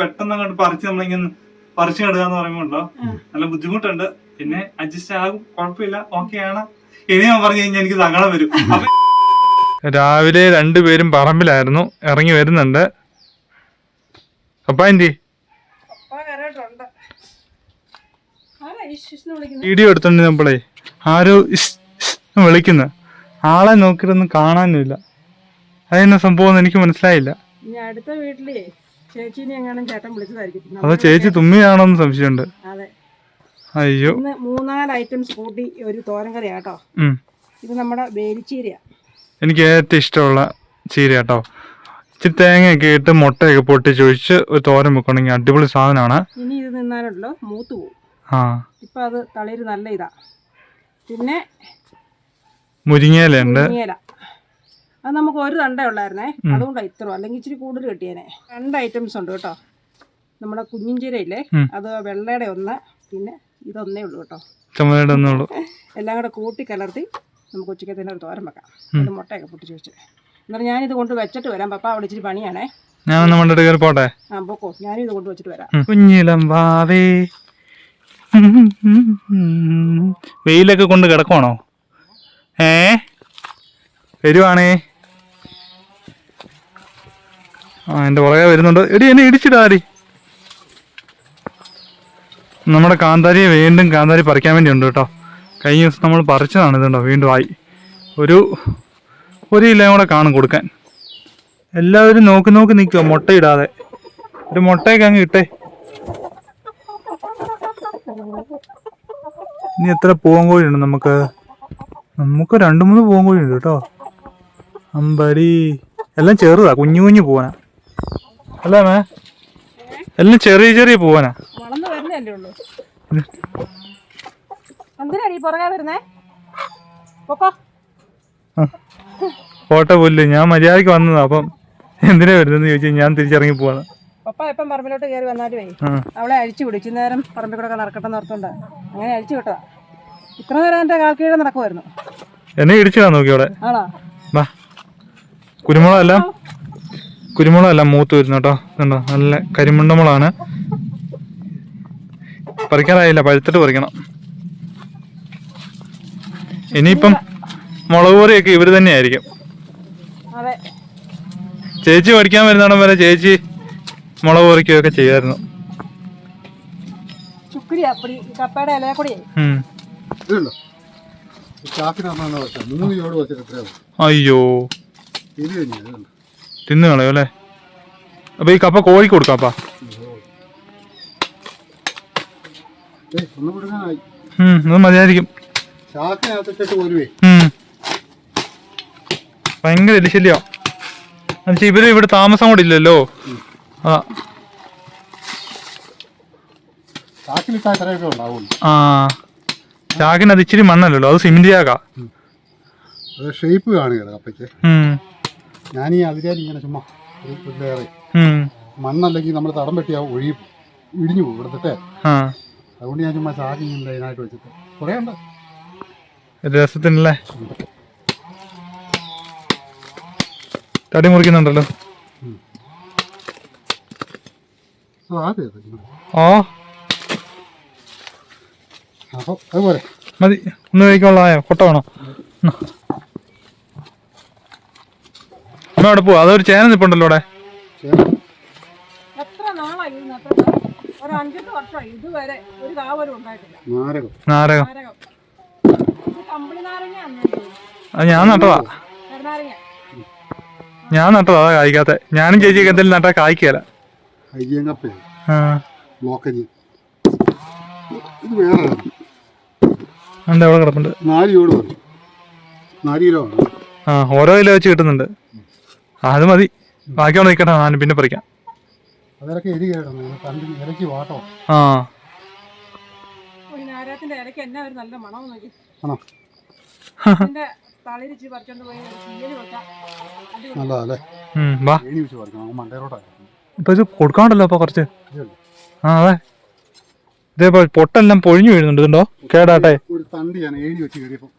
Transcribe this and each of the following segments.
പെട്ടെന്ന് അങ്ങോട്ട് പറിച്ച് നമ്മളിങ്ങനെ പറിച്ചു നടുക എന്ന് പറയുമ്പോ ഉണ്ടോ നല്ല ബുദ്ധിമുട്ടുണ്ട്. പിന്നെ അഡ്ജസ്റ്റ് ആകും, കുഴപ്പമില്ല, ഓക്കെയാണ്. ഇനി ഞാൻ പറഞ്ഞു കഴിഞ്ഞാൽ എനിക്ക് സങ്കടം വരും. രാവിലെ രണ്ടുപേരും പറമ്പിലായിരുന്നു, ഇറങ്ങി വരുന്നുണ്ട്. അപ്പാ എന്തി വീഡിയോ എടുത്തോണ്ടിരുന്നപ്പോഴേ ആരോ വിളിക്കുന്നു. ആളെ നോക്കിയിട്ടൊന്നും കാണാനുമില്ല. അതെന്നാ സംഭവം എനിക്ക് മനസ്സിലായില്ല. അടുത്ത വീട്ടിലേ ചേച്ചീനെ എങ്ങാനും ചേട്ടൻ വിളിച്ചതായിരിക്കും. അതോ ചേച്ചി തുമ്മിയാണോന്ന് സംശയമുണ്ട്. അതെ. അയ്യോ, 3-4 ഐറ്റംസ് കൂട്ടി ഒരു തോരൻ കറിയാ കേട്ടോ. ഇത് നമ്മുടെ വേലിച്ചീരയാ. എനിക്ക് ഏറ്റവും ഇഷ്ടമുള്ള ചീര കേട്ടോ. ഇച്ചിരി തേങ്ങയൊക്കെ ഇട്ട് മുട്ടയൊക്കെ പൊട്ടിച്ചൊഴിച്ച് ഒരു തോരൻ വെക്കണമെങ്കിൽ അടിപൊളി സാധനമാണ്. ഇനി ഇത് നിന്നാലുണ്ടല്ലോ മൂത്ത് പോകും. ഇപ്പൊ അത് തളിര് നല്ല ഇതാ. പിന്നെ മുരിങ്ങയിലുണ്ട്. അത് നമുക്ക് ഒരു തണ്ടേ ഉള്ളായിരുന്നേ, അതുകൊണ്ടാണ് ഇത്ര. അല്ലെങ്കിൽ ഇച്ചിരി കൂടുതൽ കിട്ടിയേനെ. 2 ഐറ്റംസ് ഉണ്ട് കേട്ടോ. നമ്മുടെ കുഞ്ഞിഞ്ചീര ഇല്ലേ, അത് വെള്ളയുടെ ഒന്ന്, പിന്നെ ഇതൊന്നേ ഉള്ളൂ കേട്ടോ, ചുമതലയുടെ ഒന്നുള്ളൂ. എല്ലാം കൂടെ കൂട്ടി കലർത്തി നമുക്ക് ഉച്ചക്കത്തേന് ഒരു തോരൻ വെക്കാം. ഒരു മുട്ടയൊക്കെ പൊട്ടിച്ച് വെച്ച്. എന്നാൽ ഞാനിത് കൊണ്ട് വെച്ചിട്ട് വരാം. പപ്പ അവിടെ ഇച്ചിരി പണിയാണേ. ഞാൻ നമ്മുടെ കയറി പോട്ടെ. പൊക്കോ, ഞാനും ഇത് കൊണ്ട് വെച്ചിട്ട് വരാം. കുഞ്ഞിലം വാവേ, വെയിലൊക്കെ കൊണ്ട് കിടക്കുവാണോ? വരുവാണേ. എൻ്റെ പുറകെ വരുന്നുണ്ട്. എടി എന്നെ ഇടിച്ചിടാടി. നമ്മുടെ കാന്താരിയെ വീണ്ടും കാന്താരി പറിക്കാൻ വേണ്ടി ഉണ്ട് കേട്ടോ. കഴിഞ്ഞ ദിവസം നമ്മൾ പറിച്ചതാണ്. ഇതുണ്ടോ, വീണ്ടും ആയി. ഒരു ഇലയും കൂടെ കാണും കൊടുക്കാൻ. എല്ലാവരും നോക്കി നിൽക്കുക മുട്ടയിടാതെ. ഒരു മുട്ടയൊക്കെ അങ്ങ് ഇട്ടേ. ഇനി എത്ര പൂവൻ കോഴിയുണ്ട് നമുക്ക്? 2-3 പൂവൻ കോഴിയുണ്ട് കേട്ടോ. അമ്പടി, എല്ലാം ചെറുതാ, കുഞ്ഞു പൂവനാ. അല്ലേ മേ? എല്ലാം ചെറിയ പൂവനാ. പോട്ടെ പുല്ല്, ഞാൻ മര്യാദക്ക് വന്നതാ. അപ്പം എന്തിനാ വരുന്നതെന്ന് ചോദിച്ചാൽ ഞാൻ തിരിച്ചിറങ്ങി പോവാണ്. പപ്പ എപ്പം പറമ്പിലോട്ട് കയറി വന്നാലുമേ അവളെ അഴിച്ചു വിടിച്ചു. നേരം പറമ്പിൽ കൂടെ നടക്കട്ടെ നിർത്തുണ്ട്. അങ്ങനെ അഴിച്ചു വിട്ടതാ. ഇത്ര നേരം എൻ്റെ കാൽക്കീഴ നടക്കുമായിരുന്നു. എന്നെ ഇടിച്ചതാ നോക്കിയോടെ. ആണോ? വാ, കുരുമുളകെല്ലാം മൂത്ത് വരുന്നു കേട്ടോ. കണ്ടോ, നല്ല കരിമുണ്ടമുളാണ്. പറിക്കാറായില്ല, പഴുത്തിട്ട് പറിക്കണം. ഇനിയിപ്പം മുളക് പൊടിയൊക്കെ ഇവര് തന്നെയായിരിക്കും. ചേച്ചി പഠിക്കാൻ വരുന്നിടം വരെ ചേച്ചി മുളക് പൊറിക്കുകയൊക്കെ ചെയ്യായിരുന്നു. അയ്യോ, തിന്നു കളയോ അല്ലേ? അപ്പൊ ഈ കപ്പ കോഴിക്ക് കൊടുക്കാപ്പാ. അത് മതിയായിരിക്കും. ഭയങ്കര എലിശല്യോ. എന്നുവെച്ചാൽ ഇവര് ഇവിടെ താമസം കൂടെ ഇല്ലല്ലോ. ചാക്കിന് അത് ഇച്ചിരി മണ്ണല്ലോ, അത് സിമെന്റ് ചാക്കാ. ഷേപ്പ് കാണുകയാണ് കപ്പയ്ക്ക്. ഞാൻ ഈ അതിരാൻ ഇങ്ങനെ ചുമ്മാ മണ്ണല്ലെങ്കിൽ നമ്മൾ തടം വെട്ടിയാ ഇടിഞ്ഞു പോകും ഇവിടുത്തെ. അതുകൊണ്ട് ഞാൻ ചുമ്മാ ചാക്കി അതിനായിട്ട് വെച്ചിട്ട് കുറേ ഉണ്ട്. രസത്തിനല്ലേ? തടി മുറിക്കുന്നുണ്ടല്ലോ. അപ്പൊ അതുപോലെ മതി. ഒന്ന് കഴിക്കാനുള്ളതായോ? കൊട്ട വേണോ? അമ്മ അവിടെ പോവാ. അതൊരു ചേന നിപ്പുണ്ടല്ലോ അവിടെ. നാരകം അത് ഞാൻ നട്ടതാ. അതാ കായ്ക്കാത്ത. ഞാനും ചേച്ചിയൊക്കെ എന്തെങ്കിലും നട്ടാ കായ്ക്കല. ഉണ്ട്, അവിടെ കിടപ്പുണ്ട്. ഓരോ കിലോ വെച്ച് കിട്ടുന്നുണ്ട്. അത് മതി, ബാക്കിയോടെ നിൽക്കട്ടെ, ഞാൻ പിന്നെ പറിക്കാം. ഇപ്പൊ ഇത് കൊടുക്കാണ്ടല്ലോ അപ്പൊ കുറച്ച്. അതെ, ഇതേപോലെ പൊട്ടെല്ലാം പൊഴിഞ്ഞു വീഴുന്നുണ്ട്. ഇതുണ്ടോ, കേടാട്ടെ. ഒരു തണ്ട് ഞാൻ ഏണി വെച്ച് കയറിയപ്പോ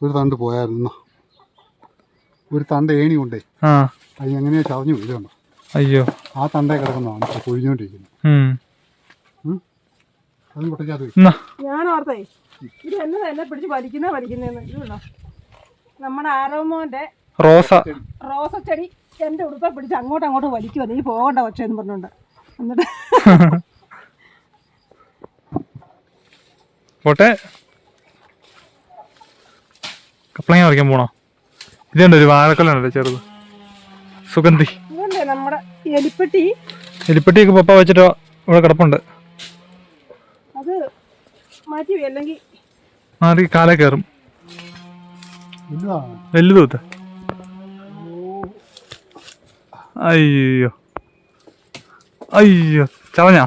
ഒരു തണ്ട് പോയായിരുന്നു. ഒരു തണ്ട് ഏണി കൊണ്ടേ അത് എങ്ങനെയാ ചതഞ്ഞു വീഴുന്നുണ്ടോ. അയ്യോ. ആ തണ്ടേ കിടക്കുന്നതാണ് ഇപ്പോൾ കൊഴിഞ്ഞുകൊണ്ടിരിക്കുന്നത്. അതും പൊട്ടിക്കാതെ എന്നാ ഞാൻ ഓർത്തേ ഇത് എന്നെ പിടിച്ച് വലിക്കുന്നതെന്ന് ഇതുണ്ടോ നമ്മുടെ ആരോമോന്റെ റോസ ചെടി എൻ്റെ ഉടുപ്പ പിടിച്ച് അങ്ങോട്ട് വലിക്കുമോ നീ പോകണ്ട പക്ഷേ എന്ന് പറഞ്ഞുകൊണ്ട് എന്നിട്ട് പോട്ടെ. കപ്ലങ്ങ പറിക്കാൻ പോണോ? ഇതുണ്ട് ഒരു വാഴക്കൊല്ലുണ്ടല്ലോ ചെറുത്, സുഗന്ധി. ഇതല്ലേ നമ്മുടെ എലിപ്പെട്ടിയൊക്കെ പപ്പ വെച്ചിട്ട് ഇവിടെ കിടപ്പുണ്ട്. അത് മാറ്റി അല്ലെങ്കിൽ മാറി കാലേ കയറും. വലുതൂത്ത്. അയ്യോ അയ്യോ ചവഞ്ഞാ.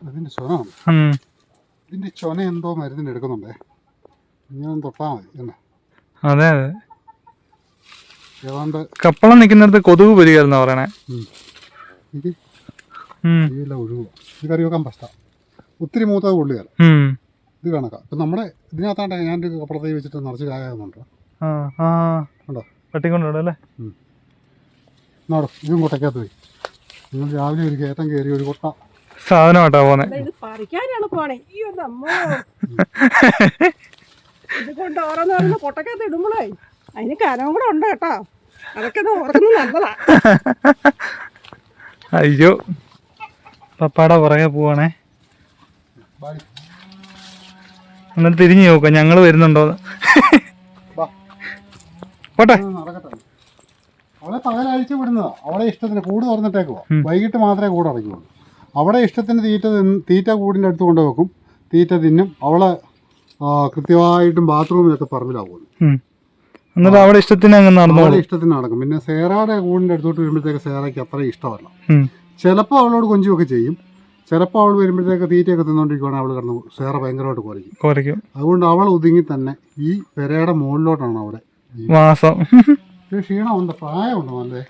അതിന്റെ ചൊനാണ്. ഇതിന്റെ ചൊന എന്തോ മരുന്നിന് എടുക്കുന്നുണ്ടേ. ഇങ്ങനെ തൊട്ടാ മതി അല്ലേ? അതെ അതെ. ഏതാണ്ട് കപ്പളം നിൽക്കുന്നിടത്ത് കൊതുക് പൊരികയെന്നാ പറയണേ. ഒഴുകുക. ഇത് കറി വെക്കാൻ പറ്റാ. ഒത്തിരി മൂത്തത് കൊള്ളുകയല്ല. ഇത് കണക്കാം. ഇപ്പം നമ്മുടെ ഇതിനകത്താണ്ട് ഞാൻ കപ്പളത്തൈ വെച്ചിട്ട് നിറച്ച് കായാകുന്നുണ്ടോ? ഉണ്ടോ? തട്ടിക്കൊണ്ടോ അല്ലേ? എന്നാടോ ഇതും കൊട്ടയ്ക്കകത്ത് പോയി. നിങ്ങൾ രാവിലെ ഒരു കയറ്റം കയറി ഒരു കൊട്ട സാധനമായിട്ടാ പോന്നെ. ഇത് പറിക്കാനാണ് പോണേ. ഇത് കൊണ്ട് ഓരോന്ന് പൊട്ടക്കകത്ത് ഇടുമ്പോഴേ അതിന് കനവും കൂടെ ഉണ്ട് കേട്ടോ. അതൊക്കെ ഓർക്കുന്നത് നല്ലതാ. അയ്യോ പപ്പാടെ പുറകെ പോവാണേ. എന്നിട്ട് തിരിഞ്ഞു നോക്കാം ഞങ്ങള് വരുന്നുണ്ടോന്ന്. പോട്ടെ. അവളെ പകലഴിച്ച് വിടുന്നതാ. അവളെ ഇഷ്ടത്തിന് കൂട് തുറന്നിട്ടേക്കുവാ. വൈകിട്ട് മാത്രമേ കൂട് അടയ്ക്കുള്ളൂ. അവിടെ ഇഷ്ടത്തിന് തീറ്റ കൂടിൻ്റെ അടുത്ത് കൊണ്ട് വെക്കും. തീറ്റ തിന്നും. അവളെ കൃത്യമായിട്ടും ബാത്റൂമിലൊക്കെ പറമ്പിലാവുള്ളൂ. എന്നിട്ട് അവിടെ ഇഷ്ടത്തിന് അങ്ങ് നടന്നു. അവളെ ഇഷ്ടത്തിന് നടക്കും. പിന്നെ സേറയുടെ കൂടിൻ്റെ അടുത്തോട്ട് വരുമ്പോഴത്തേക്ക് സേറയ്ക്ക് അത്ര ഇഷ്ടമല്ല. ചിലപ്പോൾ അവളോട് കൊഞ്ചുമൊക്കെ ചെയ്യും. ചിലപ്പോൾ അവൾ വരുമ്പോഴത്തേക്ക് തീറ്റയൊക്കെ തിന്നുകൊണ്ടിരിക്കുവാണെങ്കിൽ അവൾ കിടന്ന് സേറ ഭയങ്കരമായിട്ട് കുറയ്ക്കും. അതുകൊണ്ട് അവൾ ഒതുങ്ങി തന്നെ ഈ പെരയുടെ മുകളിലോട്ടാണ് അവിടെ മാസം. ഒരു ക്ഷീണമുണ്ട്, പ്രായമുണ്ട് നല്ലേ.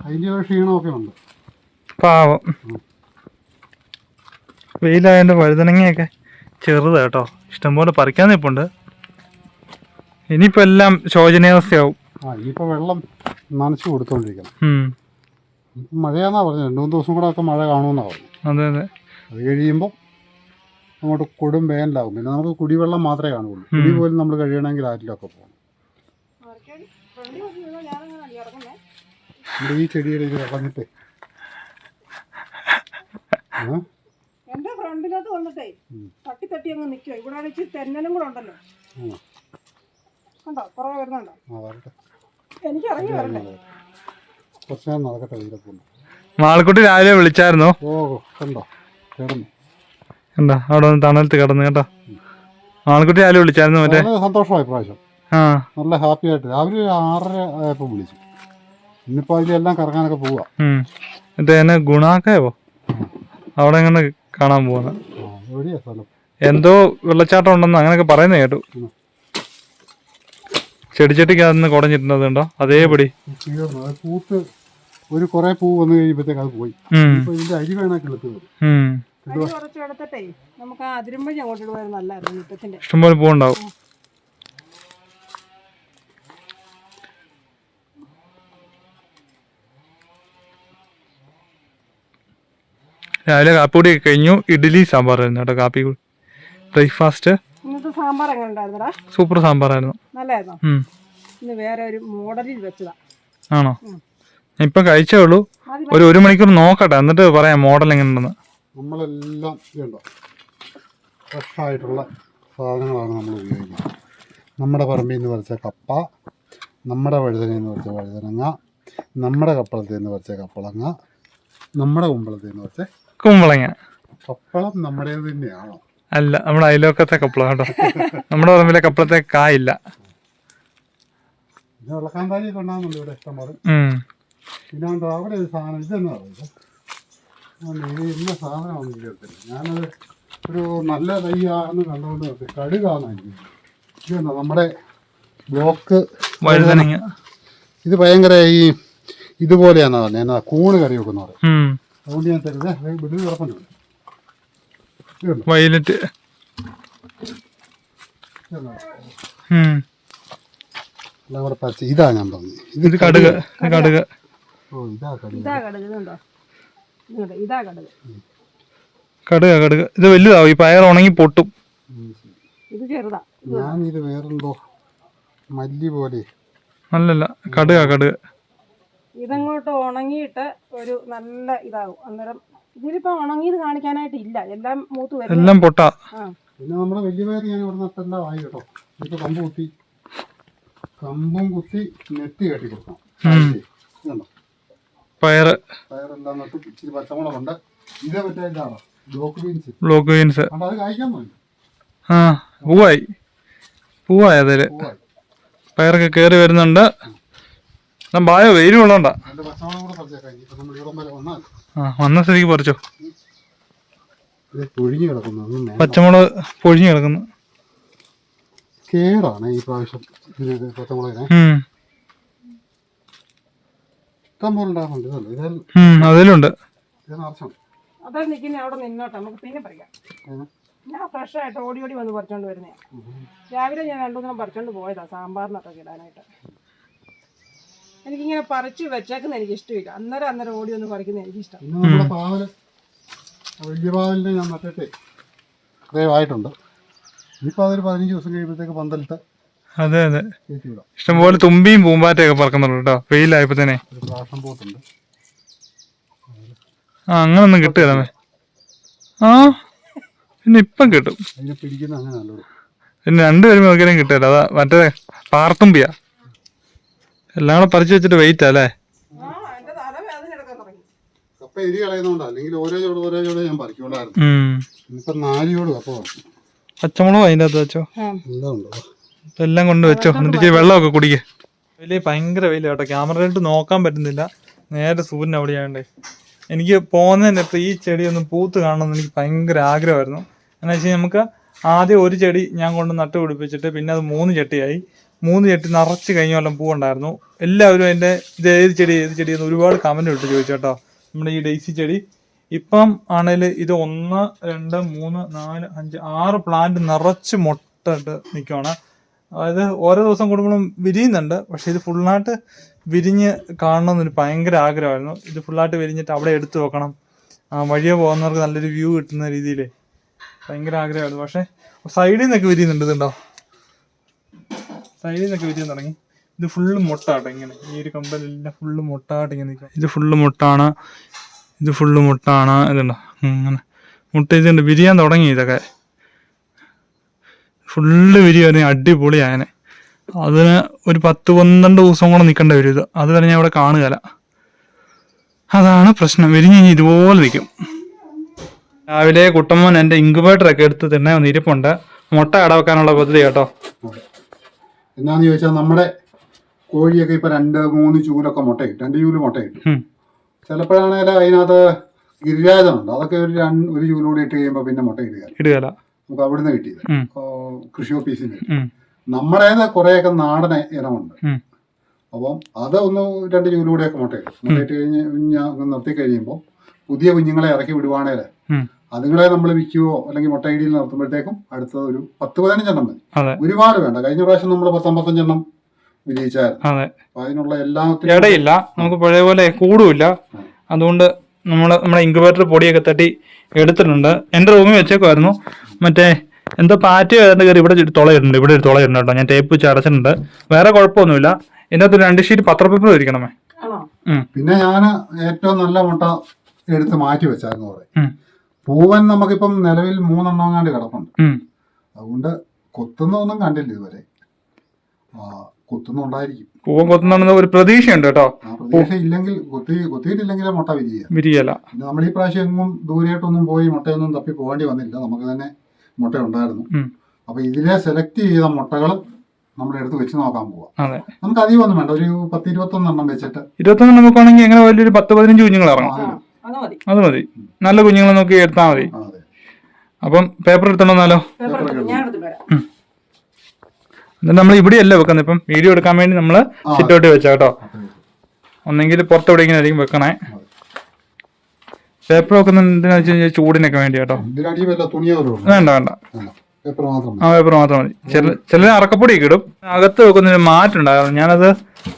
അതിൻ്റെ ഒരു ക്ഷീണമൊക്കെ ഉണ്ട്. പാവം. വെയിലായതുകൊണ്ട് വഴുതനങ്ങയൊക്കെ ചെറുതാ കേട്ടോ. ഇഷ്ടംപോലെ പറിക്കാൻ നിൽപ്പുണ്ട്. ഇനിയിപ്പോൾ എല്ലാം ശോചനീയാവസ്ഥയാവും. ഇനിയിപ്പോൾ വെള്ളം നനച്ച് കൊടുത്തോണ്ടിരിക്കണം. മഴയാന്നാ പറഞ്ഞത്. 2-3 ദിവസം കൂടെ ഒക്കെ മഴ കാണുമെന്നാണ് പറഞ്ഞത്. അതെ അതെ. അത് കഴിയുമ്പോൾ അങ്ങോട്ട് കൊടും വേനലാവും. പിന്നെ നമുക്ക് കുടിവെള്ളം മാത്രമേ കാണുള്ളൂ. കുടി പോലും നമ്മൾ കഴിയണമെങ്കിൽ ആറ്റിലൊക്കെ പോകണം. നമ്മുടെ ഈ ചെടിയുടെ ഇത് കളഞ്ഞിട്ടേ എന്റെ ഫ്രണ്ടിലോട്ട് വന്നിട്ടേ തട്ടി അങ്ങ് നിൽക്കുക. ഇവിടെ ഇച്ചിരി തെന്നലും കൂടെ ഉണ്ടല്ലോ. കണ്ടോ പുറകെ വരുന്നുണ്ടോ? എനിക്ക് ഇറങ്ങി വരണ്ടേ? കുറച്ച് നേരം നടക്കട്ടെ. ഇതിലൊക്കെ മാളക്കുട്ടി രാവിലെ വിളിച്ചായിരുന്നോ? കണ്ടോ കിടന്നു. എന്താ അവിടെ വന്ന് തണലത്ത് കിടന്നു കേട്ടോ. മാളക്കുട്ടി രാവിലെ വിളിച്ചായിരുന്നു. മറ്റേ സന്തോഷമായി പ്രാവശ്യം. നല്ല ഹാപ്പി ആയിട്ട് രാവിലെ 6:30 ആയപ്പോൾ വിളിച്ചു. ഇന്നിപ്പോൾ അതിലെല്ലാം കറങ്ങാനൊക്കെ പോവാ. മറ്റേ എന്നെ ഗുണാക്കയോ അവിടെ എങ്ങനെ കാണാൻ പോകുന്നത്. എവിടെയാ സ്ഥലം? എന്തോ വെള്ളച്ചാട്ടം ഉണ്ടെന്ന് അങ്ങനെയൊക്കെ പറയുന്നത് കേട്ടു. ചെടിച്ചട്ടിക്ക് അതൊന്ന് കുടഞ്ഞിട്ടുണ്ട്. അതുണ്ടോ അതേപടി പൂത്ത് ഒരു കുറെ പൂ വന്നു കഴിയുമ്പോഴത്തേക്ക് അത് പോയി. ഇതിന്റെ അരി വേണ കിളുത്തുന്നത്. നമുക്ക് ആ അതിരുമ്പഴി അങ്ങോട്ട് ഇടുവായിരുന്നു. നല്ലായിരുന്നു മുറ്റത്തിന്റെ. ഇഷ്ടംപോലെ പൂവുണ്ടാവും. രാവിലെ കാപ്പിപ്പൊടി കഴിഞ്ഞു. ഇഡ്ഡലി സാമ്പാറായിരുന്നു കേട്ടോ. കാപ്പി ബ്രേക്ക്ഫാസ്റ്റ്. സാമ്പാർ എങ്ങനെ ഉണ്ടായിരുന്നടാ? സൂപ്പർ സാമ്പാറായിരുന്നു. നല്ലായിരുന്നു. ഇന്ന് വേറെ ഒരു മോഡലിൽ വെച്ചതാ. ആണോ? ഇപ്പം കഴിച്ചേ ഉള്ളൂ. ഒരു 1 മണിക്കൂർ നോക്കട്ടെ എന്നിട്ട് പറയാം മോഡൽ എങ്ങനെയുണ്ടെന്ന്. നമ്മളെല്ലാം ഇതുണ്ടോ ഫ്രഷായിട്ടുള്ള സാധനങ്ങളാണ് നമ്മൾ ഉപയോഗിക്കുന്നത്. നമ്മുടെ പറമ്പിൽ നിന്ന് പറിച്ച കപ്പ, നമ്മുടെ വഴുതനയിൽ നിന്ന് പറിച്ച വഴുതനങ്ങ, നമ്മുടെ കപ്പളത്തിൽ നിന്ന് പറിച്ച കപ്പളങ്ങ, നമ്മുടെ കുമ്പളത്തിൽ നിന്ന് പറിച്ച കുമ്പളങ്ങ. കപ്പളം നമ്മുടേത് തന്നെയാണോ? അല്ല, നമ്മുടെ അയലോക്കത്തെ കപ്പളം കേട്ടോ. നമ്മുടെ പറമ്പിലെ കപ്പളത്തെ കായില്ല. പിന്നെ വെള്ളക്കാന്താരിയൊക്കെ ഉണ്ടാകുന്നുണ്ട് ഇവിടെ ഇഷ്ടം പോലെ. പിന്നെ അവിടെ ഒരു സാധനം ഇതെന്ന് പറയുന്നത് ഇന്ന സാധനമൊന്നും ചേർത്തില്ല. ഞാനത് ഒരു നല്ല തയ്യാന്ന് കണ്ടുകൊണ്ട് നിർത്തി. കടുകാന്നായിരിക്കും. ഇതെന്താ നമ്മുടെ ബ്ലോക്ക് വഴുതനങ്ങ. ഇത് ഭയങ്കര ഈ ഇതുപോലെയാണെന്നാ പറഞ്ഞത്. എന്നാ കൂണ് കറി വെക്കുന്ന പറയും. അതുകൊണ്ട് ഞാൻ തരുന്നത് വീട്ടിൽ കിടപ്പുണ്ട്. എല്ലാം കൂടെ പച്ച ഇതാ ഞാൻ പറഞ്ഞത്. ഇത് കടുക്, ഇത് കടുക്. ഓ ഇതാ കടുക്. ഇതാ കടുക്, ഇതുണ്ടോ? ഇതുണ്ട്, ഇതാ കടുക്. കടുക് കടുക്. ഇത് വലുതാവും, ഈ പയർ ഉണങ്ങി പൊട്ടും. ഇത് ചെറുതാ. ഞാനിത് വേറെന്തോ മല്ലി പോലെ. അല്ലല്ല, കടുക് കടുക്. ഇതങ്ങോട്ട് ഉണങ്ങിയിട്ട് ഒരു നല്ല ഇതാകും. അന്നേരം ഇതിലിപ്പോ ഉണങ്ങിയത് കാണിക്കാനായിട്ട് ഇല്ല, എല്ലാം മൂത്ത് വരും. എല്ലാം പൊട്ടാ. പിന്നെ നമ്മുടെ വലിയ പയർ ഞാൻ ഇവിടെ നട്ടെല്ലാം ആയി കേട്ടോ. ഇപ്പൊ കമ്പും കുത്തി നെറ്റ് കെട്ടി കൊടുക്കണം. ഇതുണ്ടോ പയറ്, പയറെല്ലാം നട്ട് ഇച്ചിരി പച്ചമുളകുണ്ട്. ഇതേ പറ്റാ ഇതാണ് ബ്ലോക്ക് ബീൻസ്. Block beans. അത് കഴിക്കാൻ മതി. ആ പൂവായി അതില് പയറൊക്കെ കേറി വരുന്നുണ്ട്. ബായോ വെയിലും ഉള്ളോണ്ടാ. അതിന്റെ പച്ചമുളക് കൂടെ പറിച്ചേക്കാം. ഇപ്പൊ നമ്മൾ ഇവിടെ വരെ വന്നാൽ വന്ന സ്ഥിതിക്ക് പറിച്ചോ. ഇത് പൊഴിഞ്ഞു കിടക്കുന്നു. പച്ചമുളക് പൊഴിഞ്ഞു കിടക്കുന്നു. കേടാണ് ഈ പ്രാവശ്യം ഇതിന് പച്ചമുളകിനെ. ഇഷ്ടം പോലെ ഉണ്ടാകുന്നുണ്ട്. ഇതല്ലേ അതിലുണ്ട്. ഇതിനർച്ചം അതെ നിൽക്കുന്ന അവിടെ നിന്നോട്ടെ, നമുക്ക് പിന്നെ പറയാം. ഞാൻ ഫ്രഷായിട്ട് ഓടി ഓടി വന്ന് പറിച്ചോണ്ട് വരുന്നേ. രാവിലെ ഞാൻ 2 ദിവസം പറിച്ചോണ്ട് പോയതാ സാമ്പാറിനൊക്കെ ഇടാനായിട്ട്. എനിക്കിങ്ങനെ പറിച്ച് വെച്ചേക്കുന്ന എനിക്ക് ഇഷ്ടമില്ല. അന്നേരം ഓടി വന്ന് പറിക്കുന്നത് എനിക്കിഷ്ടം. പിന്നെ നമ്മുടെ പാവല്, വലിയ പാവലിനെ ഞാൻ നട്ടിട്ടേ ഇത്രയും ആയിട്ടുണ്ട്. ഇനിയിപ്പോൾ അതൊരു 15 ദിവസം കഴിയുമ്പോഴത്തേക്ക് പന്തലിട്ട് അതെ കയറ്റി വിടാം. ഇഷ്ടംപോലെ തുമ്പിയും പൂമ്പാറ്റയൊക്കെ പറക്കുന്നുണ്ട് കേട്ടോ, വെയിലായപ്പോ തന്നെ. ഒരു പ്രാഷം പോത്തുണ്ട്. അങ്ങനൊന്നും കിട്ടുകയല്ലേ. പിന്നെ ഇപ്പം കിട്ടും. അതിനെ പിടിക്കുന്ന അങ്ങനെ നല്ലത്. പിന്നെ 2 പേരും നോക്കിയാലും കിട്ടില്ല. അതാ മറ്റേ പാർത്തുമ്പിയാ. എല്ലാം കൂടെ പറിച്ചു വെച്ചിട്ട് വെയിറ്റ് അല്ലേ. കപ്പ എരി കളയുന്നോണ്ടാ, അല്ലെങ്കിൽ ഓരോ ചോട് ഞാൻ പറിക്കോണ്ടായിരുന്നു. ഇനിയിപ്പം 4 ചോട് കപ്പ പറിക്കും. പച്ചമുളകും അതിൻ്റെ അകത്ത് വെച്ചോ. എല്ലാം ഉണ്ടോ എല്ലാം കൊണ്ട് വെച്ചോ. എന്നിട്ട് ഇച്ചിരി വെള്ളമൊക്കെ കുടിക്കേ. വലിയ ഭയങ്കര വെയില കേട്ടോ. ക്യാമറയിലിട്ട് നോക്കാൻ പറ്റുന്നില്ല, നേരെ സൂര്യൻ അവിടെയാണ്ടേ. എനിക്ക് പോകുന്നതിൻ്റെ ഇപ്പം ഈ ചെടിയൊന്നും പൂത്ത് കാണണമെന്ന് എനിക്ക് ഭയങ്കര ആഗ്രഹമായിരുന്നു. എന്ന് വെച്ച് കഴിഞ്ഞാൽ നമുക്ക് ആദ്യം ഒരു ചെടി ഞാൻ കൊണ്ട് നട്ട് പിടിപ്പിച്ചിട്ട് പിന്നെ അത് 3 ചട്ടിയായി. 3 ചട്ടി നിറച്ച് കഴിഞ്ഞ കൊല്ലം പൂവുണ്ടായിരുന്നു. എല്ലാവരും അതിൻ്റെ ഇത് ഏത് ചെടി എന്ന് ഒരുപാട് കമൻറ്റ് ഇട്ട് ചോദിച്ചു കേട്ടോ. നമ്മുടെ ഈ ഡെയ്സി ചെടി ഇപ്പം ആണെങ്കിൽ ഇത് 1, 2, 3, 4, 5, 6 പ്ലാന്റ് നിറച്ച് മുട്ടിട്ട് നിൽക്കുവാണ്. അതായത് ഓരോ ദിവസം കൂടുമ്പോഴും വിരിയുന്നുണ്ട്. പക്ഷേ ഇത് ഫുള്ളായിട്ട് വിരിഞ്ഞ് കാണണമെന്നൊരു ഭയങ്കര ആഗ്രഹമായിരുന്നു. ഇത് ഫുള്ളായിട്ട് വിരിഞ്ഞിട്ട് അവിടെ എടുത്തു വെക്കണം, വഴിയെ പോകുന്നവർക്ക് നല്ലൊരു വ്യൂ കിട്ടുന്ന രീതിയിൽ ഭയങ്കര ആഗ്രഹമായിരുന്നു. പക്ഷേ സൈഡിൽ നിന്നൊക്കെ വിരിയുന്നുണ്ട്. ഇതുണ്ടോ, സൈഡിൽ നിന്നൊക്കെ വിരിയാൻ തുടങ്ങി. ഇത് ഫുള്ള് മുട്ടാട്ടോ. ഇങ്ങനെ ഈ ഒരു കമ്പലെല്ലാം ഫുള്ള് മുട്ടായിട്ട് ഇങ്ങനെ നിൽക്കാം. ഇത് ഫുള്ള് മുട്ടാണ്. ഇതുണ്ടോ അങ്ങനെ മുട്ട. ഇതുണ്ട് വിരിയാൻ തുടങ്ങി. ഇതൊക്കെ ഫുള്ള് വിരിയാൻ അടിപൊളിയായനെ. അതിന് ഒരു 10-12 ദിവസം കൂടെ നിൽക്കേണ്ടി വരും. ഇത് അത് വരെ ഞാൻ ഇവിടെ കാണുകയില്ല. അതാണ് പ്രശ്നം. വിരിഞ്ഞ് ഇതുപോലെ നിൽക്കും. രാവിലെ കുട്ടമ്മൻ എൻ്റെ ഇൻക്യുബേറ്ററൊക്കെ എടുത്ത് തന്നെ ഇരിപ്പുണ്ട്. മുട്ട അടവെക്കാനുള്ള പദ്ധതി കേട്ടോ. എന്നാന്ന് ചോദിച്ചാൽ നമ്മുടെ കോഴിയൊക്കെ ഇപ്പൊ 2-3 ചൂലൊക്കെ മുട്ടയിട്ടു. 2 ചൂല് മുട്ടയിട്ടു. ചിലപ്പോഴാണെങ്കിൽ അതിനകത്ത് ഗിരിരാജനുണ്ട്. അതൊക്കെ ഒരു ചൂലൂടെ ഇട്ട് കഴിയുമ്പോ പിന്നെ മുട്ട ഇടുകയല്ല. നമുക്ക് അവിടുന്ന് കിട്ടിയത് കൃഷി ഓഫീസിൽ നിന്ന്. നമ്മുടെ കുറെയൊക്കെ നാടൻ ഇനമുണ്ട്. അപ്പം അത് 1-2 ചൂലൂടെയൊക്കെ മുട്ടയിട്ടു. മുട്ടയിട്ട് കഴിഞ്ഞ് നിർത്തി കഴിയുമ്പോൾ പുതിയ കുഞ്ഞുങ്ങളെ ഇറക്കി വിടുവാണേല് അതുങ്ങളെ നമ്മൾ വിൽക്കുകയോ അല്ലെങ്കിൽ മുട്ടയിടിയിൽ നിർത്തുമ്പോഴത്തേക്കും അടുത്തത് ഒരു 10-15 മതി. ഒരുപാട് വേണ്ട. കഴിഞ്ഞ പ്രാവശ്യം നമ്മൾ 10-55 വിജയിച്ചായിരുന്നു. അപ്പൊ അതിനുള്ള എല്ലാത്തിനും ഇടയില്ല, നമുക്ക് പഴയ പോലെ കൂടുമില്ല. അതുകൊണ്ട് നമ്മുടെ ഇൻക്യുബേറ്റർ പൊടിയൊക്കെ തട്ടി എടുത്തിട്ടുണ്ട്. എൻ്റെ റൂമിൽ വെച്ചേക്കുമായിരുന്നു. മറ്റേ എന്തോ പാറ്റയോ ഏതാണ്ട് കയറി ഇവിടെ ഒരു തുളയിട്ടുണ്ട് കേട്ടോ. ഞാൻ ടേപ്പ് വെച്ച് അടച്ചിട്ടുണ്ട്. വേറെ കുഴപ്പമൊന്നുമില്ല. ഇതിനകത്ത് 2 ഷീറ്റ് പത്രപ്പേപ്പർ ഇരിക്കണമേ. പിന്നെ ഞാൻ ഏറ്റവും നല്ല മുട്ട എടുത്ത് മാറ്റി വെച്ചായിരുന്നു പറയും. പൂവൻ നമുക്കിപ്പം നിലവിൽ 3 എണ്ണം കിടപ്പുണ്ട്. അതുകൊണ്ട് കൊത്തുന്നൊന്നും കണ്ടില്ല ഇതുവരെ. കൊത്തുന്നുണ്ടായിരിക്കും. പൂവൻ കൊത്തുന്ന ഒരു പ്രതീക്ഷയുണ്ട് കേട്ടോ. പ്രതീക്ഷ ഇല്ലെങ്കിൽ കൊത്തിയിട്ടില്ലെങ്കിലേ മുട്ട വിരിയല. പിന്നെ നമ്മൾ ഈ പ്രാവശ്യം എങ്ങും ദൂരെയായിട്ടൊന്നും പോയി മുട്ടയൊന്നും തപ്പി പോകേണ്ടി വന്നില്ല. നമുക്ക് തന്നെ മുട്ട ഉണ്ടായിരുന്നു. അപ്പൊ ഇതിലെ സെലക്ട് ചെയ്ത മുട്ടകൾ നമ്മൾ എടുത്ത് വെച്ച് നോക്കാൻ പോവാം. നമുക്ക് അധികം ഒന്നും വേണ്ട. ഒരു 10-21 എണ്ണം വെച്ചിട്ട് 21 നമുക്കാണെങ്കിൽ എങ്ങനെ വലിയൊരു 10-15 കുഞ്ഞുങ്ങൾ ഇറങ്ങും. അത് മതി. നല്ല കുഞ്ഞുങ്ങളെ നോക്കി എടുത്താൽ മതി. അപ്പം പേപ്പർ എടുത്തോന്നാലോ. എന്നിട്ട് നമ്മൾ ഇവിടെയല്ല വെക്കുന്നത്. ഇപ്പം വീഡിയോ എടുക്കാൻ വേണ്ടി നമ്മൾ സിറ്റൗട്ട് വെച്ചാ കേട്ടോ. ഒന്നെങ്കിൽ പുറത്തെവിടെ ഇങ്ങനെ ആയിരിക്കും വെക്കണേ. പേപ്പർ വെക്കുന്ന എന്തിനാ വെച്ച് കഴിഞ്ഞാൽ ചൂടിനൊക്കെ വേണ്ടി കേട്ടോ. വേണ്ട പേപ്പർ മാത്രം മതി. ആ പേപ്പർ മാത്രം മതി. ചിലർ അറക്കപ്പൊടിയൊക്കെ ഇടും. അകത്ത് വെക്കുന്നൊരു മാറ്റുണ്ടായിരുന്നു. ഞാനത്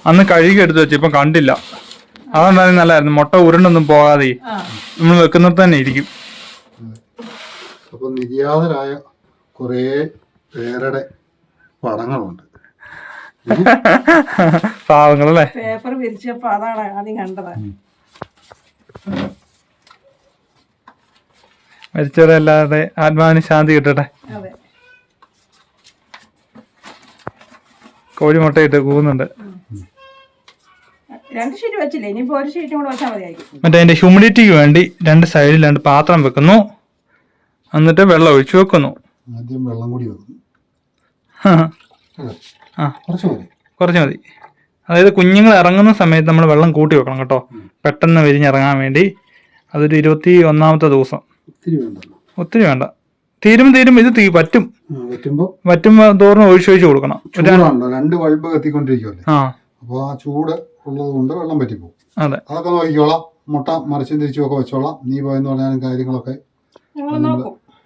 അന്ന് കഴുകി എടുത്ത് വെച്ചു, ഇപ്പം കണ്ടില്ല. അതുകൊണ്ടായിരുന്നു നല്ലതായിരുന്നു. മുട്ട ഉരുണ്ടൊന്നും പോകാതെ നമ്മൾ വെക്കുന്നത് തന്നെ ഇരിക്കും. അപ്പൊ നിര്യാതരായ കുറേ പേരുടെ പടങ്ങളുണ്ട്. പാവങ്ങളല്ലേ. പേപ്പർ വിരിച്ചപ്പോ അതാണ് ആദ്യം കണ്ടത്. മരിച്ചവരല്ലാതെ ആത്മാവിന് ശാന്തി കിട്ടട്ടെ. അതെ. കോഴിമുട്ടയിട്ട് കൂവുന്നുണ്ട്. 2 ഷീറ്റ് വെച്ചില്ലേ, ഇനിയിപ്പോ 1 ഷീറ്റും കൂടെ വെച്ചാൽ മതിയായിരിക്കും. മറ്റേ അതിന്റെ ഹ്യൂമിഡിറ്റിക്ക് വേണ്ടി 2 സൈഡിൽ 2 പാത്രം വെക്കുന്നു, എന്നിട്ട് വെള്ളം ഒഴിച്ചു വെക്കുന്നു. ആദ്യം വെള്ളം കൂടി വെക്കും. ആ കുറച്ച് മതി. അതായത് കുഞ്ഞുങ്ങൾ ഇറങ്ങുന്ന സമയത്ത് നമ്മൾ വെള്ളം കൂട്ടി വെക്കണം കേട്ടോ, പെട്ടെന്ന് വിരിഞ്ഞിറങ്ങാൻ വേണ്ടി. അതൊരു 21ാമത്തെ ദിവസം. ഒത്തിരി വേണ്ട. തീരും ഇത് പറ്റും. വറ്റുമ്പോ തോറും ഒഴിച്ചു കൊടുക്കണം. 2 ബൾബ് കത്തിക്കൊണ്ടിരിക്കുമല്ലേ, അപ്പൊ ആ ചൂട് ഉള്ളത് കൊണ്ട് വെള്ളം പറ്റിപ്പോകും. അതെ, അതൊക്കെ നോക്കിക്കോളാം. മുട്ട മറിച്ചും തിരിച്ചും ഒക്കെ വെച്ചോളാം. നീ പോയെന്ന് പറഞ്ഞാലും കാര്യങ്ങളൊക്കെ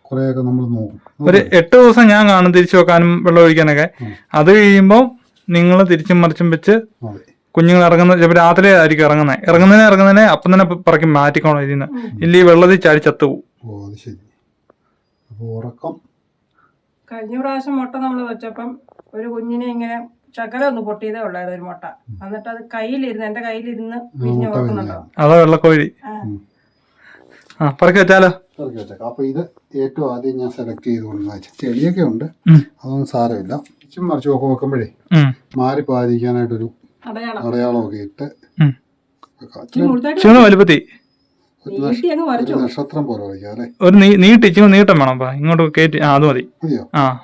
കുറെയൊക്കെ നമ്മൾ നോക്കും. ഒരു 8 ദിവസം ഞാൻ കാണും തിരിച്ചു വെക്കാനും വെള്ളം ഒഴിക്കാനൊക്കെ. അത് കഴിയുമ്പോൾ നിങ്ങൾ തിരിച്ചും മറിച്ചും വെച്ച് കുഞ്ഞുങ്ങൾ ഇറങ്ങുന്ന ചിലപ്പോൾ രാത്രി ആയിരിക്കും ഇറങ്ങുന്നതിനെ അപ്പം തന്നെ പറക്കി മാറ്റിക്കോണം ഇതിന്. ഇല്ല ഈ വെള്ളത്തിൽ ചാടി ചത്തുപോകും. ഓ അത് ശരി. അപ്പോൾ ഉറക്കം കഴിഞ്ഞ പ്രാവശ്യം മുട്ട നമ്മൾ വെച്ചപ്പം ഒരു കുഞ്ഞിനെ ഇങ്ങനെ ചക്കര ഒന്ന് പൊട്ടിയതേ ഉള്ളായിരുന്നു ഒരു മുട്ട. എന്നിട്ട് അത് കയ്യിലിരുന്ന് എന്റെ കയ്യിലിരുന്ന് വിരിഞ്ഞ് ഉറക്കുന്നുണ്ടോ. അതോ വെള്ളക്കോഴി. പറക്കി വെച്ചാലോ. അപ്പൊ ഇത് ഏറ്റവും ആദ്യം ഞാൻ സെലക്ട് ചെയ്ത് കൊണ്ടുവന്ന ചെളിയൊക്കെ ഉണ്ട്, അതൊന്നും സാരമില്ല. തിരിച്ചും മറിച്ചും ഒക്കെ വെക്കുമ്പോഴേ മാറിപ്പോകാതിരിക്കാനായിട്ടൊരു അടയാളമൊക്കെ ഇട്ട് വലുപ്പത്തി നക്ഷത്രം പോലെ വയ്ക്കാം അല്ലെ. ഒരു നീട്ടം വേണം. ഇങ്ങോട്ട് കയറ്റി. അത് മതി.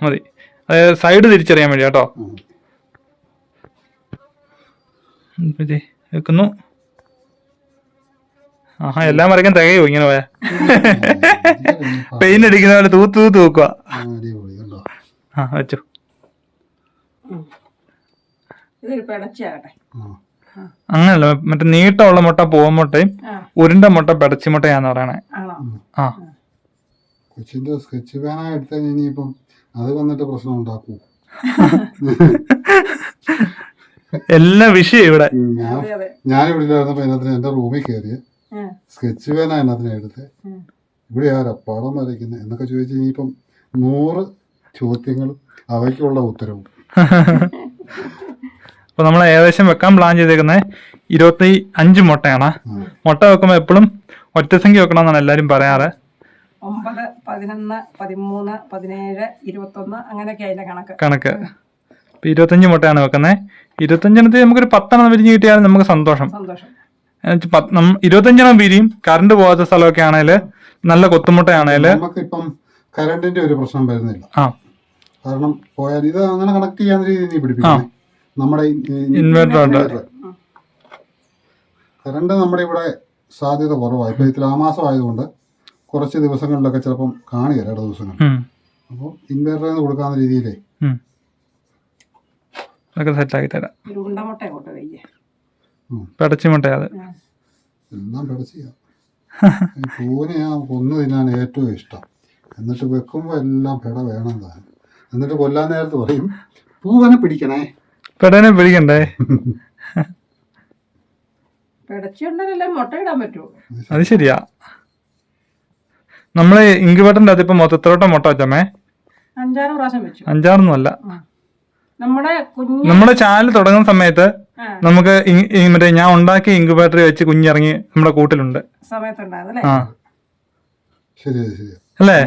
മതി. അതായത് സൈഡ് തിരിച്ചറിയാൻ വേണ്ടി കേട്ടോ. വെക്കുന്നു. എല്ലാം വരയ്ക്കാൻ തികയോ ഇങ്ങനെ പോയാ. പെയിന്റ് അടിക്കുന്ന പോലെ തൂത്ത് വെക്കുക. വെച്ചു. അങ്ങനല്ല, മറ്റേ നീട്ടമുള്ള മുട്ട പൂവമുട്ടയും ഉരുണ്ട മുട്ട പെടച്ചി മുട്ടയാന്ന് പറയണേ. കൊച്ചിന്റെ സ്കെച്ച് പേന എടുത്താൽ ഇനിയിപ്പം അത് വന്നിട്ട് പ്രശ്നം ഉണ്ടാക്കൂ. എല്ലാ വിഷയം ഇവിടെ. ഞാനിവിടെ ഇല്ലായിരുന്നപ്പോ അതിനകത്തിന് എന്റെ റൂമിൽ കയറിയ സ്കെച്ച് പേന അതിനകത്തിനെ എടുത്ത് ഇവിടെ ആരാ പടം വരയ്ക്കുന്നത് എന്നൊക്കെ ചോദിച്ചു. ഇനിയിപ്പം 100 ചോദ്യങ്ങളും അവയ്ക്കുള്ള ഉത്തരവും. അപ്പൊ നമ്മൾ ഏകദേശം വെക്കാൻ പ്ലാൻ ചെയ്തേക്കുന്നത് 25 മുട്ടയാണ്. മുട്ട വെക്കുമ്പോൾ എപ്പോഴും ഒറ്റസംഖ്യ വെക്കണം എന്നാണ് എല്ലാരും പറയാറ്. 9, 11, 13, 17, 21 അങ്ങനെയൊക്കെ അതിന്റെ കണക്ക്. ഇപ്പൊ 25 മുട്ടയാണ് വെക്കുന്നത്. 25 നമുക്കൊരു 10 വിരിഞ്ഞ് കിട്ടിയാലും നമുക്ക് സന്തോഷം. 25 വിരിയും. കറണ്ട് പോകാത്ത സ്ഥലമൊക്കെ ആണേല്, നല്ല കൊത്തുമുട്ടയാണേല് നമുക്കിപ്പം കറണ്ടിന്റെ ഒരു പ്രശ്നം വരുന്നില്ല. കാരണം പോയാൽ ഇത് അങ്ങനെ കണക്ട് ചെയ്യാൻ രീതിയിൽ പിടിപ്പിക്കാം. നമ്മുടെ ഇൻവെർട്ടർ കറണ്ട് നമ്മുടെ ഇവിടെ സാധ്യത കുറവാണ്. ഇപ്പൊ ഇതിൽ മാസം ആയതുകൊണ്ട് കുറച്ച് ദിവസങ്ങളിലൊക്കെ ചിലപ്പം കാണില്ല, 2 ദിവസങ്ങൾ. അപ്പോൾ ഇൻവെർട്ടറിൽ നിന്ന് കൊടുക്കാവുന്ന രീതിയിലേ സെറ്റാക്കി തരാം. മുട്ട പെടച്ചി മുട്ടയാ. അത് എല്ലാം പെടച്ചിയാ. പൂവിനെ ഞാൻ കൊന്നു തിന്നാൻ ഏറ്റവും ഇഷ്ടം. എന്നിട്ട് വെക്കുമ്പോൾ എല്ലാം പെട വേണം താൻ. എന്നിട്ട് കൊല്ലാൻ നേരത്ത് പറയും പൂവനെ പിടിക്കണേ. പെടനെ പിടിക്കണ്ടേ. അത് ശരിയാ. നമ്മള് ഇൻക്യുബേറ്ററിന്റെ അകത്ത് ഇപ്പൊ മൊത്തത്തിലോട്ട മുട്ട വെച്ചമ്മേ 5-6 പ്രാവശ്യം വെച്ചു. 5-6 അല്ല. നമ്മുടെ ചാനൽ തുടങ്ങുന്ന സമയത്ത് നമുക്ക് മറ്റേ ഞാൻ ഉണ്ടാക്കിയ ഇൻക്യുബേറ്ററിൽ വെച്ച് കുഞ്ഞിറങ്ങി നമ്മുടെ കൂട്ടിലുണ്ട്. അല്ലേ?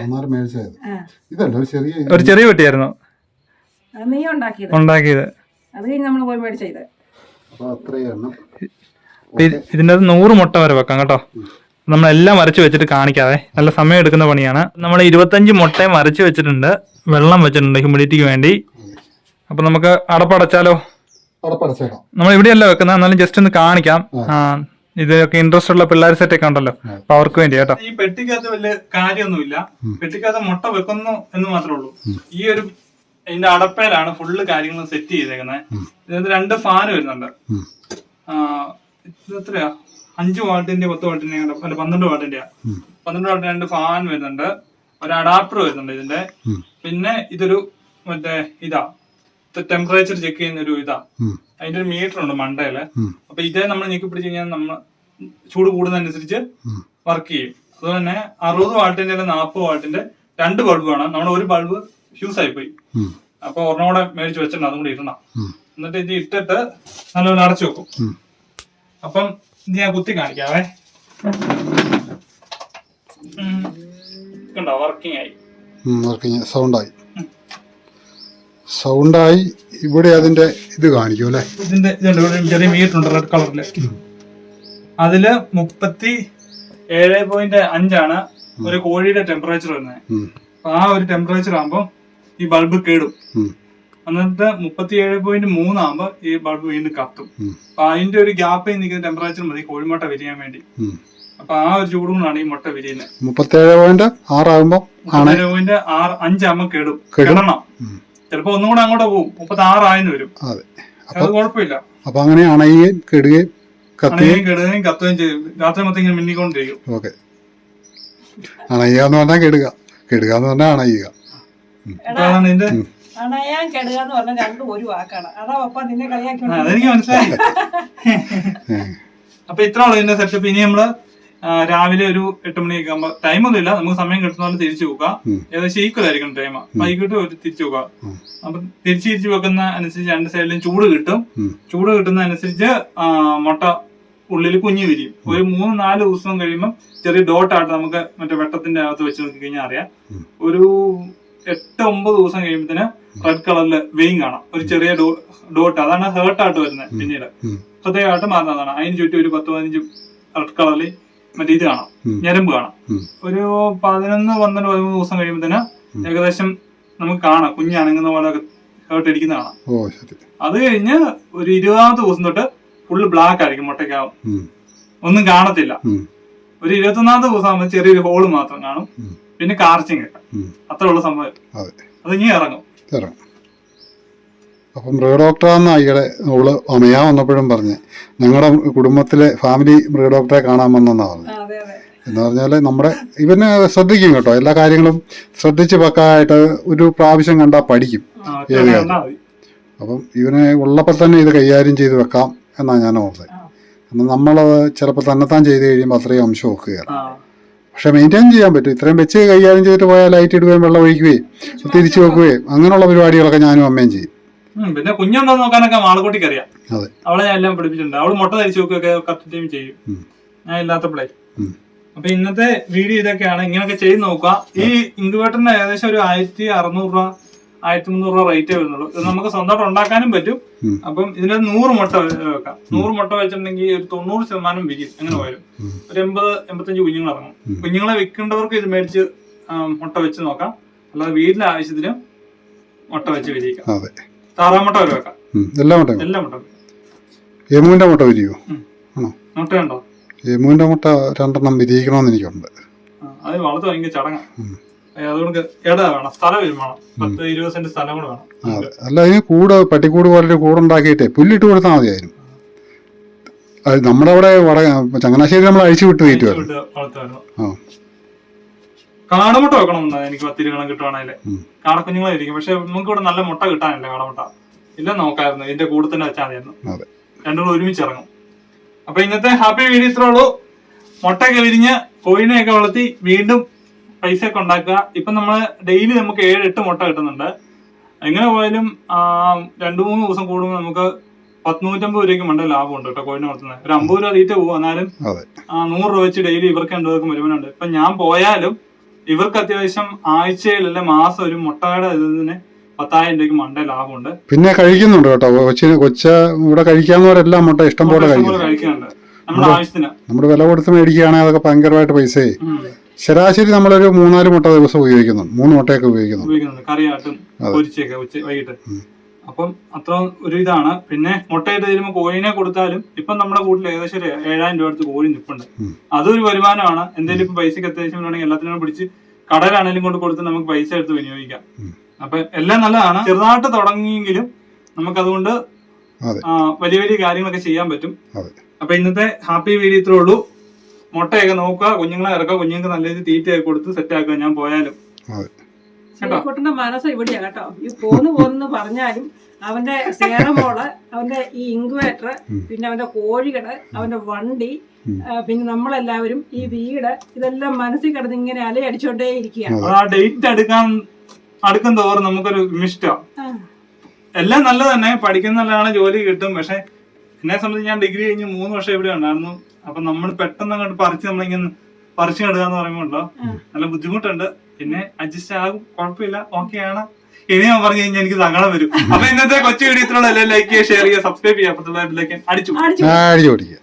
ഒരു ചെറിയ പെട്ടിയായിരുന്നു ഉണ്ടാക്കിയത്. ഇതിൻ്റെ 100 മുട്ട വരെ വെക്കാം കേട്ടോ. നമ്മളെല്ലാം വരച്ച് വെച്ചിട്ട് കാണിക്കാതെ, നല്ല സമയം എടുക്കുന്ന പണിയാണ്. നമ്മൾ 25 മുട്ടയും വരച്ച് വെച്ചിട്ടുണ്ട്, വെള്ളം വെച്ചിട്ടുണ്ട് ഹ്യൂമിഡിറ്റിക്ക് വേണ്ടി. അപ്പൊ നമുക്ക് അടപ്പടച്ചാലോ? നമ്മൾ ഇവിടെയല്ല വെക്കുന്നത്, എന്നാലും ജസ്റ്റ് ഒന്ന് കാണിക്കാം. ഇതൊക്കെ ഇൻട്രസ്റ്റ് ഉള്ള പിള്ളേർ സെറ്റ് ഒക്കെ ഉണ്ടല്ലോ, അപ്പൊ അവർക്ക് വേണ്ടി കേട്ടോ. ഈ പെട്ടിക്കകത്ത് വലിയ കാര്യമൊന്നുമില്ല. പെട്ടിക്കകത്ത് മുട്ട വെക്കുന്നു എന്ന് മാത്രമേ ഉള്ളൂ. ഈ ഒരു ഇതിന്റെ അടപ്പയിലാണ് ഫുള്ള് കാര്യങ്ങൾ സെറ്റ് ചെയ്തേക്കുന്നത്. ഇതിനകത്ത് 2 ഫാൻ വരുന്നുണ്ട്. ഇത് എത്രയാ? 5 വാട്ടിന്റെ 10 വാട്ടിന്റെ അല്ല 12 വാട്ടിന്റെയാ. 12 വാട്ടിന്റെ 2 ഫാൻ വരുന്നുണ്ട്. ഒരു അഡാപ്റ്റർ വരുന്നുണ്ട് ഇതിന്റെ. പിന്നെ ഇതൊരു മറ്റേ ഇതാ ടെമ്പറേച്ചർ ചെക്ക് ചെയ്യുന്ന ഒരു ഇതാ. അതിന്റെ ഒരു മീറ്റർ ഉണ്ട് മണ്ടയില്. അപ്പൊ ഇതേ നമ്മൾ ഞെക്കി പിടിച്ച് കഴിഞ്ഞാൽ നമ്മൾ ചൂട് കൂടുന്നതനുസരിച്ച് വർക്ക് ചെയ്യും. അതുപോലെ തന്നെ 60 വാട്ടിന്റെ അല്ല 40 വാട്ടിന്റെ 2 ബൾബ് വേണം. നമ്മുടെ ഒരു ബൾബ് ഫ്യൂസ് ആയിപ്പോയി. അപ്പൊ ഒരെണ്ണം കൂടെ മേടിച്ച് വെച്ചിട്ടുണ്ട്, അതും കൂടി ഇടണം. എന്നിട്ട് ഇത് ഇട്ടിട്ട് നല്ലപോലെ അടച്ചു വെക്കും. അപ്പം ഇത് ഞാൻ കുത്തി കാണിക്കാവേ. കണ്ടോ വർക്കിംഗ് ആയി. സൗണ്ടായി. ഇവിടെ അതിന്റെ ഇത് കാണിക്കും അല്ലെ? ഇതിന്റെ ചെറിയ മീറ്റർ ഉണ്ട് റെഡ് കളറില്. അതില് 37.5 ആണ് ഒരു കോഴിയുടെ ടെമ്പറേച്ചർ വരുന്നത്. അപ്പൊ ആ ഒരു ടെമ്പറേച്ചർ ആകുമ്പോ ഈ ബൾബ് കേടും. എന്നിട്ട് 37.3 ആകുമ്പോ ഈ ബൾബ് വീണ്ടും കത്തും. അപ്പൊ അതിന്റെ ഒരു ഗ്യാപ്പിൽ നിൽക്കുന്ന ടെമ്പറേച്ചർ മതി കോഴിമുട്ട വിരിയാൻ വേണ്ടി. അപ്പൊ ആ ഒരു ചൂട് കൊണ്ടാണ് ഈ മുട്ട വിരിയുന്നത്. 37.6 ആകുമ്പോ 37.5 ആകുമ്പോ കേടണം. ചിലപ്പോ ഒന്നും കൂടെ അങ്ങോട്ട് പോകും, 36 ആയെന്ന് വരും. അത് കുഴപ്പമില്ല. അപ്പൊ അങ്ങനെ അണയുകയും കെടുകയും കെടുകയും കത്തുകയും ചെയ്യും. രാത്രി മൊത്തം ഇങ്ങനെ മിന്നിക്കൊണ്ടിരിക്കും. ഓക്കെ. അണയുക എന്ന് പറഞ്ഞാൽ കെടുക, കെടുക എന്ന് പറഞ്ഞാൽ അണയുക. അതാണ് ഇതിന്റെ അണയാൻ കെടുക എന്ന് പറഞ്ഞാൽ രണ്ടും ഒരു വാക്കാണ്. അതാ ഒപ്പ നിന്നെ കളിയാക്കി. അതെനിക്ക് മനസ്സിലായി. അപ്പൊ ഇത്ര ഉള്ളു ഇതിന്റെ സെറ്റപ്പ്. ഇനി നമ്മള് രാവിലെ ഒരു 8 മണിയൊക്കെ ആകുമ്പോ ടൈമൊന്നും ഇല്ല, നമുക്ക് സമയം കിട്ടുന്ന പോലെ തിരിച്ചു വെക്കുക. ഏകദേശം ഈക്വൽ ആയിരിക്കണം ടൈം. വൈകിട്ട് ഒരു തിരിച്ചു വെക്കുക. അപ്പൊ തിരിച്ചു വെക്കുന്ന അനുസരിച്ച് 2 സൈഡിലും ചൂട് കിട്ടും. ചൂട് കിട്ടുന്ന അനുസരിച്ച് മുട്ട ഉള്ളിൽ കുഞ്ഞു വിരിയും. ഒരു 3-4 ദിവസം കഴിയുമ്പോൾ ചെറിയ ഡോട്ടായിട്ട് നമുക്ക് മറ്റേ വെട്ടത്തിന്റെ അകത്ത് വെച്ച് നോക്കി കഴിഞ്ഞാൽ അറിയാം. ഒരു 8-9 ദിവസം കഴിയുമ്പത്തിന് റെഡ് കളറിൽ വെയിൻ കാണാം, ഒരു ചെറിയ ഡോട്ട്. അതാണ് ഹേർട്ടായിട്ട് വരുന്നത്. പിന്നീട് ഹൃദയമായിട്ട് മാറുന്നതാണ്. അതിന് ചുറ്റും ഒരു 10-15 റെഡ് കളറിൽ മറ്റേ ഇത് കാണാം, ഞരമ്പ് കാണാം. ഒരു 11-12-13 ദിവസം കഴിയുമ്പത്തിന് ഏകദേശം നമുക്ക് കാണാം കുഞ്ഞ് അനങ്ങുന്ന പോലെ ഹേർട്ട് അടിക്കുന്ന കാണാം. അത് കഴിഞ്ഞ് ഒരു 20ാമത്തെ ദിവസം തൊട്ട് ഫുള്ള് ബ്ലാക്ക് ആയിരിക്കും, മുട്ടയ്ക്കാവും, ഒന്നും കാണത്തില്ല. ഒരു 21ാമത്തെ ദിവസം ആകുമ്പോൾ ചെറിയൊരു ഹോള് മാത്രം കാണും. പിന്നെ കാർച്ചിങ് കേൾക്കാം. അത്ര ഉള്ള സംഭവം. അത് ഇനി ഇറങ്ങും. അപ്പം മൃഗഡോക്ടറാന്ന് ഈയിടെ അവള് അമയാ വന്നപ്പോഴും പറഞ്ഞ് ഞങ്ങളുടെ കുടുംബത്തിലെ ഫാമിലി മൃഗഡോക്ടറെ കാണാൻ വന്നെന്നാ പറഞ്ഞു. എന്ന് പറഞ്ഞാൽ നമ്മുടെ ഇവനെ ശ്രദ്ധിക്കും കേട്ടോ, എല്ലാ കാര്യങ്ങളും ശ്രദ്ധിച്ച് പക്കായിട്ട് ഒരു പ്രാവശ്യം കണ്ടാൽ പഠിക്കും ഏത് കാര്യം. അപ്പം ഇവനെ ഉള്ളപ്പോൾ തന്നെ ഇത് കൈകാര്യം ചെയ്ത് വെക്കാം എന്നാണ് ഞാൻ ഓർത്തത്. എന്നാൽ നമ്മളത് ചിലപ്പോൾ തന്നെത്താൻ ചെയ്ത് കഴിയുമ്പോൾ അത്രയും അംശം വെക്കുകയാണ്. പക്ഷെ മെയിൻറ്റെയിൻ ചെയ്യാൻ പറ്റും. ഇത്രയും വെച്ച് കൈകാര്യം ചെയ്തിട്ട് പോയാൽ ലൈറ്റ് ഇടുകയും വെള്ളം ഒഴിക്കുകയും തിരിച്ചു വെക്കുകയും അങ്ങനെയുള്ള പരിപാടികളൊക്കെ ഞാനും അമ്മയും ചെയ്യും. പിന്നെ കുഞ്ഞുണ്ടോ നോക്കാനൊക്കെ മാളക്കുട്ടിക്ക് അറിയാം. അവളെ ഞാൻ എല്ലാം പഠിപ്പിച്ചിട്ടുണ്ട്. അവള് മുട്ട ധരിച്ചു വെക്കുകയൊക്കെ കറക്റ്റ് ടൈം ചെയ്യും, ഞാൻ ഇല്ലാത്തപ്പോഴേ. അപ്പൊ ഇന്നത്തെ വീഡിയോ ഇതൊക്കെയാണ്. ഇങ്ങനെയൊക്കെ ചെയ്ത് നോക്കുക. ഈ ഇൻക്യുബേറ്ററിന് ഏകദേശം ഒരു 1600 രൂപ 1300 രൂപ റേറ്റേ വരുന്നുള്ളൂ. ഇത് നമുക്ക് സ്വന്തമായിട്ട് ഉണ്ടാക്കാനും പറ്റും. അപ്പം ഇതിന് 100 മുട്ട വെക്കാം. 100 മുട്ട വെച്ചിട്ടുണ്ടെങ്കിൽ ഒരു 90% വിരിയും. എങ്ങനെ പോയാലും ഒരു 80-85 കുഞ്ഞുങ്ങൾ ഇറങ്ങും. കുഞ്ഞുങ്ങളെ വിൽക്കേണ്ടവർക്ക് ഇത് മേടിച്ച് മുട്ട വെച്ച് നോക്കാം. അല്ലാതെ വീട്ടിലെ ആവശ്യത്തിന് മുട്ട വെച്ച് വിരിയിക്കാം. താറാമുട്ട വരെ വെക്കാം. എല്ലാ മുട്ട. എമുവിന്റെ മുട്ട വിരിയോ? മുട്ടയുണ്ടോ? എമുവിന്റെ മുട്ട 2 വിരിയിക്കണമെന്ന് എനിക്കുണ്ട്. അത് വളർത്ത് ഭയങ്കര ചടങ്ങാണ്. അതുകൊണ്ട് ഇട വേണം, സ്ഥലം വേണം, 10-20 സെന്റ് സ്ഥലം കൂടെ വേണം. അല്ല, അതിന് കൂട് പട്ടിക്കൂട് പോലൊരു കൂടുണ്ടാക്കിയിട്ടേ പുല്ലിട്ട് കൊടുത്താൽ മതിയായിരുന്നു. അത് നമ്മുടെ അവിടെ ചങ്ങനാശ്ശേരി നമ്മൾ അഴിച്ചു വിട്ട് തീറ്റുമായിരുന്നു. കാടമുട്ട വെക്കണമെന്നാ എനിക്ക് 10 രൂപ കിട്ടുവാണേല്. കാടക്കുഞ്ഞുങ്ങളായിരിക്കും. പക്ഷെ നമുക്ക് ഇവിടെ നല്ല മുട്ട കിട്ടാനില്ല. കാടമുട്ട ഇല്ല, നോക്കായിരുന്നു. ഇതിന്റെ കൂടെ തന്നെ വെച്ചാൽ മതിയായിരുന്നു. രണ്ടുകൂടെ ഒരുമിച്ച് ഇറങ്ങും. അപ്പൊ ഇന്നത്തെ ഹാപ്പി വീഡിയോ ഇത്രേ ഉള്ളൂ. മുട്ടയൊക്കെ വിരിഞ്ഞ് കോഴിനെയൊക്കെ വളർത്തി വീണ്ടും പൈസ ഒക്കെ ഉണ്ടാക്കുക. ഇപ്പൊ നമ്മള് ഡെയിലി നമുക്ക് 7-8 മുട്ട കിട്ടുന്നുണ്ട്. എങ്ങനെ പോയാലും 2-3 ദിവസം കൂടുമ്പോൾ നമുക്ക് 100-150 രൂപയ്ക്ക് മണ്ട ലാഭമുണ്ട് കേട്ടോ കോഴിനെ വളർത്തുന്നത്. ഒരു 50 രൂപ തീറ്റ പോകും. എന്നാലും 100 രൂപ വെച്ച് ഡെയിലി ഇവർക്ക് 2 പേർക്കും വരുമാനമുണ്ട്. ഇപ്പൊ ഞാൻ പോയാലും ഇവർക്ക് അത്യാവശ്യം ആഴ്ചയിലല്ല മാസം ഒരു മുട്ടയുടെ ഇതിന് 10,000 രൂപയ്ക്ക് മണ്ട ലാഭമുണ്ട്. പിന്നെ കഴിക്കുന്നുണ്ട് കേട്ടോ. കൊച്ച ഇവിടെ കഴിക്കാവുന്നവരെല്ലാം മുട്ട ഇഷ്ടം പോലെ കഴിക്കുന്നുണ്ട്. നമ്മുടെ ആവശ്യത്തിന് നമ്മുടെ വില കൊടുത്ത് മേടിക്കുകയാണെങ്കിൽ അതൊക്കെ ഭയങ്കരമായിട്ട് പൈസയായി. ശരാശരി നമ്മളൊരു 3-4 മുട്ട ദിവസം ഉപയോഗിക്കുന്നു. 3 മുട്ടയൊക്കെ ഉപയോഗിക്കുന്നുണ്ട് കറിയായിട്ടും പൊരിച്ചൊക്കെ വൈകിട്ട്. അപ്പം അത്ര ഒരു ഇതാണ്. പിന്നെ മുട്ടയിട്ട് തരുമ്പോൾ കോഴിനെ കൊടുത്താലും ഇപ്പം നമ്മുടെ കൂട്ടിൽ ഏകദേശം 7,000 രൂപ അടുത്ത് കോഴി നിൽപ്പുണ്ട്. അതൊരു വരുമാനമാണ്. എന്തെങ്കിലും ഇപ്പൊ പൈസക്ക് അത്യാവശ്യം വേണമെങ്കിൽ എല്ലാത്തിനും പിടിച്ച് കടയിലാണെങ്കിലും കൊണ്ട് കൊടുത്ത് നമുക്ക് പൈസ എടുത്ത് വിനിയോഗിക്കാം. അപ്പൊ എല്ലാം നല്ലതാണ്. ചെറുതായിട്ട് തുടങ്ങിയെങ്കിലും നമുക്ക് അതുകൊണ്ട് വലിയ വലിയ കാര്യങ്ങളൊക്കെ ചെയ്യാൻ പറ്റും. അപ്പൊ ഇന്നത്തെ ഹാപ്പി വീഡിയോ ഇത്രേ ഉള്ളൂ. മുട്ടയൊക്കെ നോക്കുക, കുഞ്ഞുങ്ങളെ ഇറക്കുക, കുഞ്ഞുങ്ങൾക്ക് നല്ല രീതിയിൽ തീറ്റയൊക്കെ കൊടുത്ത് സെറ്റ് ആക്കുക. ഞാൻ പോയാലും അതെ. ശ്രീകുട്ടന്റെ മനസ്സ് ഇവിടെയാ കേട്ടോ. ഈ പോന്ന് പറഞ്ഞാലും അവന്റെ സേറമോള്, അവന്റെ ഈ ഇൻക്വേറ്റർ, പിന്നെ അവന്റെ കോഴികള്, അവന്റെ വണ്ടി, പിന്നെ നമ്മളെല്ലാവരും ഈ വീട്, ഇതെല്ലാം മനസ്സിൽ കിടന്ന് ഇങ്ങനെ അലയടിച്ചോണ്ടേ ഇരിക്കുകയാണ്. ആ ഡേറ്റ് അടുക്കും തോറും നമുക്കൊരു ഇഷ്ടം. എല്ലാം നല്ലത് തന്നെ, പഠിക്കുന്ന നല്ലതാണ്, ജോലി കിട്ടും. പക്ഷെ എന്നെ സംബന്ധിച്ച് ഞാൻ ഡിഗ്രി കഴിഞ്ഞ് 3 വർഷം ഇവിടെ ഉണ്ടായിരുന്നു. അപ്പൊ നമ്മൾ പെട്ടെന്ന് അങ്ങോട്ട് നമ്മളിങ്ങനെ പറിച്ചു നടുക എന്ന് പറയുമ്പോണ്ടോ നല്ല ബുദ്ധിമുട്ടുണ്ട്. പിന്നെ അഡ്ജസ്റ്റ് ആകും, കുഴപ്പമില്ല, ഓക്കെ ആണ്. ഇനി ഞാൻ പറഞ്ഞു കഴിഞ്ഞാൽ എനിക്ക് സങ്കടം വരും. അപ്പൊ ഇന്നത്തെ കൊച്ചു വീഡിയോ ഇത്രയുള്ള ലൈക്ക് ചെയ്യുക, ഷെയർ ചെയ്യുക, സബ്സ്ക്രൈബ് ചെയ്യുക, അപ്പത്തുള്ള അടിച്ചു അടിച്ചു പൊട്ടിക്കുക.